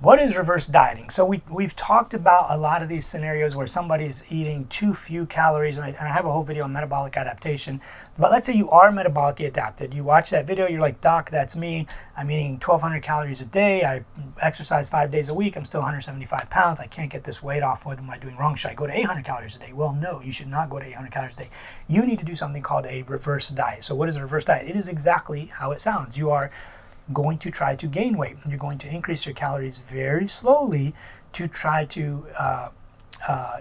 What is reverse dieting? So we've talked about a lot of these scenarios where somebody's eating too few calories, and I have a whole video on metabolic adaptation. But let's say you are metabolically adapted. You watch that video, you're like, Doc, that's me. I'm eating 1,200 calories a day. I exercise 5 days a week. I'm still 175 pounds. I can't get this weight off. What am I doing wrong? Should I go to 800 calories a day? Well, no, you should not go to 800 calories a day. You need to do something called a reverse diet. So what is a reverse diet? It is exactly how it sounds. You are going to try to gain weight. You're going to increase your calories very slowly to try to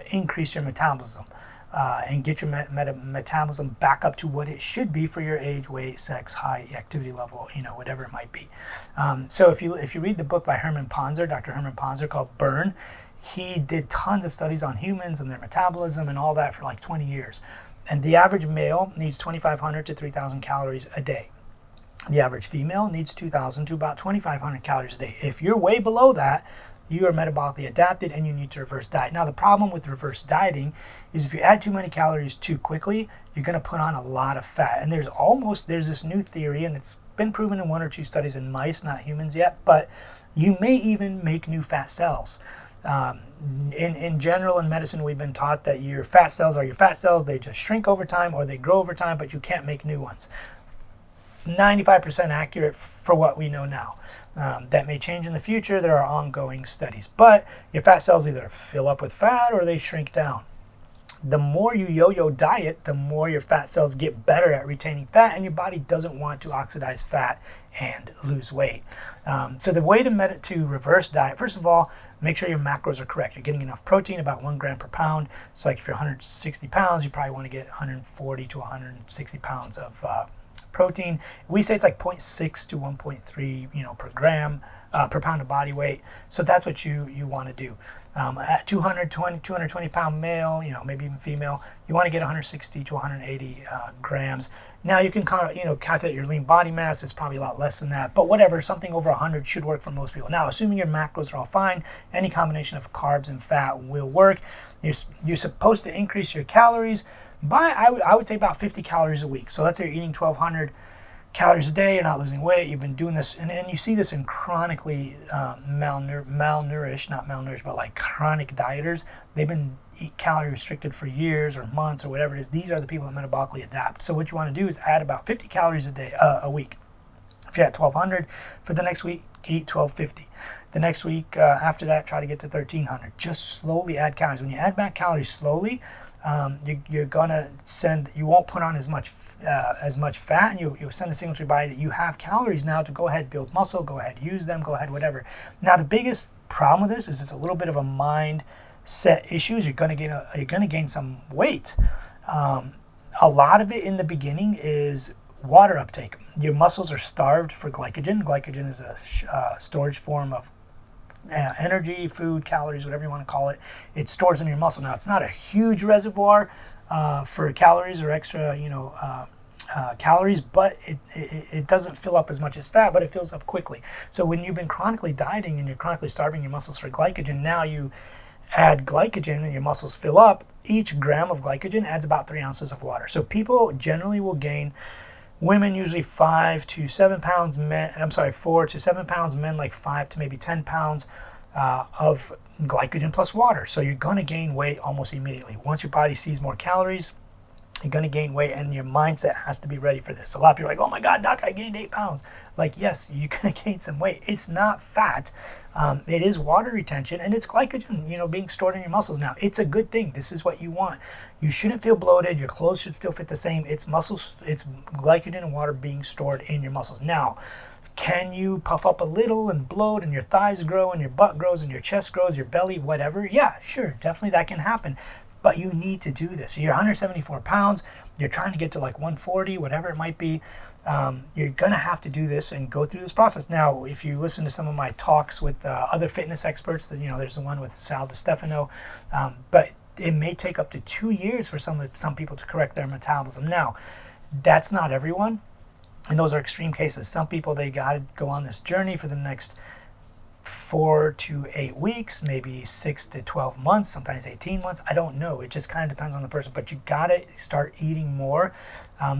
increase your metabolism and get your metabolism back up to what it should be for your age, weight, sex, height, activity level, whatever it might be. So if you read the book by Dr. Herman Ponzer called Burn, he did tons of studies on humans and their metabolism and all that for like 20 years. And the average male needs 2,500 to 3,000 calories a day. The average female needs 2,000 to about 2,500 calories a day. If you're way below that, you are metabolically adapted and you need to reverse diet. Now, the problem with reverse dieting is if you add too many calories too quickly, you're going to put on a lot of fat. And there's this new theory, and it's been proven in 1 or 2 studies in mice, not humans yet, but you may even make new fat cells. In general, in medicine, we've been taught that your fat cells are your fat cells. They just shrink over time or they grow over time, but you can't make new ones. 95% accurate for what we know now. That may change in the future. There are ongoing studies. But your fat cells either fill up with fat or they shrink down. The more you yo-yo diet, the more your fat cells get better at retaining fat, and your body doesn't want to oxidize fat and lose weight. So the way to reverse diet, first of all, make sure your macros are correct. You're getting enough protein, about 1 gram per pound. So like if you're 160 pounds, you probably want to get 140 to 160 pounds of protein. We say it's like 0.6 to 1.3, per gram per pound of body weight. So that's what you want to do. At 220 pound male, maybe even female, you want to get 160 to 180 grams. Now you can calculate your lean body mass. It's probably a lot less than that, but whatever, something over 100 should work for most people. Now, assuming your macros are all fine, any combination of carbs and fat will work. You're supposed to increase your calories by, I would say, about 50 calories a week. So let's say you're eating 1,200 calories a day, you're not losing weight, you've been doing this, and you see this in chronically malnourished, not malnourished, but like chronic dieters. They've been calorie restricted for years or months or whatever it is. These are the people that metabolically adapt. So what you want to do is add about 50 calories a week. If you're at 1,200, for the next week, eat 1,250. The next week after that, try to get to 1,300. Just slowly add calories. When you add back calories slowly, you won't put on as much fat, and you'll send a signal to your body that you have calories now to go ahead, build muscle, go ahead, use them, go ahead, whatever. Now, the biggest problem with this is it's a little bit of a mindset issue. You're going to gain some weight. A lot of it in the beginning is water uptake. Your muscles are starved for glycogen. Glycogen is a storage form of energy, food, calories, whatever you want to call it. It stores in your muscle. Now, it's not a huge reservoir for calories or extra, calories, but it doesn't fill up as much as fat, but it fills up quickly. So when you've been chronically dieting and you're chronically starving your muscles for glycogen, now you add glycogen and your muscles fill up. Each gram of glycogen adds about 3 ounces of water. So people generally will gain, women usually 5 to 7 pounds, 4 to 7 pounds, men like 5 to maybe 10 pounds of glycogen plus water. So you're going to gain weight almost immediately. Once your body sees more calories, you're going to gain weight, and your mindset has to be ready for this. A lot of people are like, oh my God, Doc, I gained 8 pounds. Like, yes, you're going to gain some weight. It's not fat. It is water retention, and it's glycogen, being stored in your muscles. Now, it's a good thing. This is what you want. You shouldn't feel bloated. Your clothes should still fit the same. It's muscles, it's glycogen and water being stored in your muscles. Now, can you puff up a little and bloat and your thighs grow and your butt grows and your chest grows, your belly, whatever? Yeah, sure, definitely that can happen. But you need to do this. So you're 174 pounds, you're trying to get to like 140, whatever it might be. You're going to have to do this and go through this process. Now, if you listen to some of my talks with other fitness experts, there's the one with Sal DiStefano, but it may take up to 2 years for some people to correct their metabolism. Now, that's not everyone, and those are extreme cases. Some people, they got to go on this journey for the next 4 to 8 weeks, maybe 6 to 12 months, sometimes 18 months. I don't know. It just kind of depends on the person, but you got to start eating more.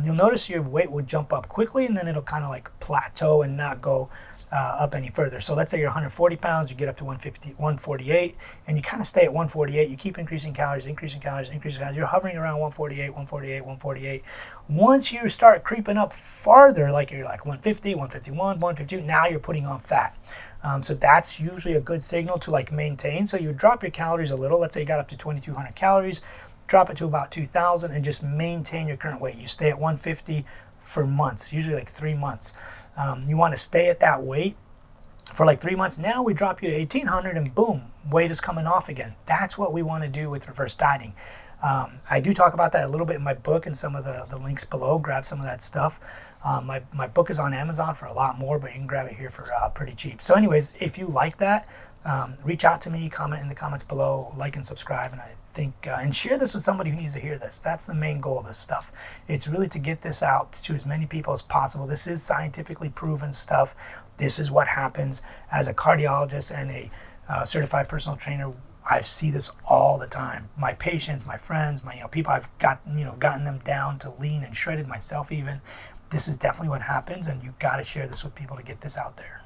You'll notice your weight will jump up quickly, and then it'll kind of like plateau and not go up any further. So let's say you're 140 pounds, you get up to 150, 148, and you kind of stay at 148. You keep increasing calories, increasing calories, increasing calories. You're hovering around 148, 148, 148. Once you start creeping up farther, like you're like 150, 151, 152, now you're putting on fat. So that's usually a good signal to like maintain. So you drop your calories a little. Let's say you got up to 2,200 calories, drop it to about 2,000 and just maintain your current weight. You stay at 150 for months, usually like 3 months. You want to stay at that weight for like 3 months. Now we drop you to 1,800 and boom, weight is coming off again. That's what we want to do with reverse dieting. I do talk about that a little bit in my book and some of the links below. Grab some of that stuff. My book is on Amazon for a lot more, but you can grab it here for pretty cheap. So anyways, if you like that, reach out to me, comment in the comments below, like and subscribe, and I think and share this with somebody who needs to hear this. That's the main goal of this stuff. It's really to get this out to as many people as possible. This is scientifically proven stuff. This is what happens. As a cardiologist and a certified personal trainer, I see this all the time. My patients, my friends, my people I've gotten them down to lean and shredded myself even. This is definitely what happens, and you've got to share this with people to get this out there.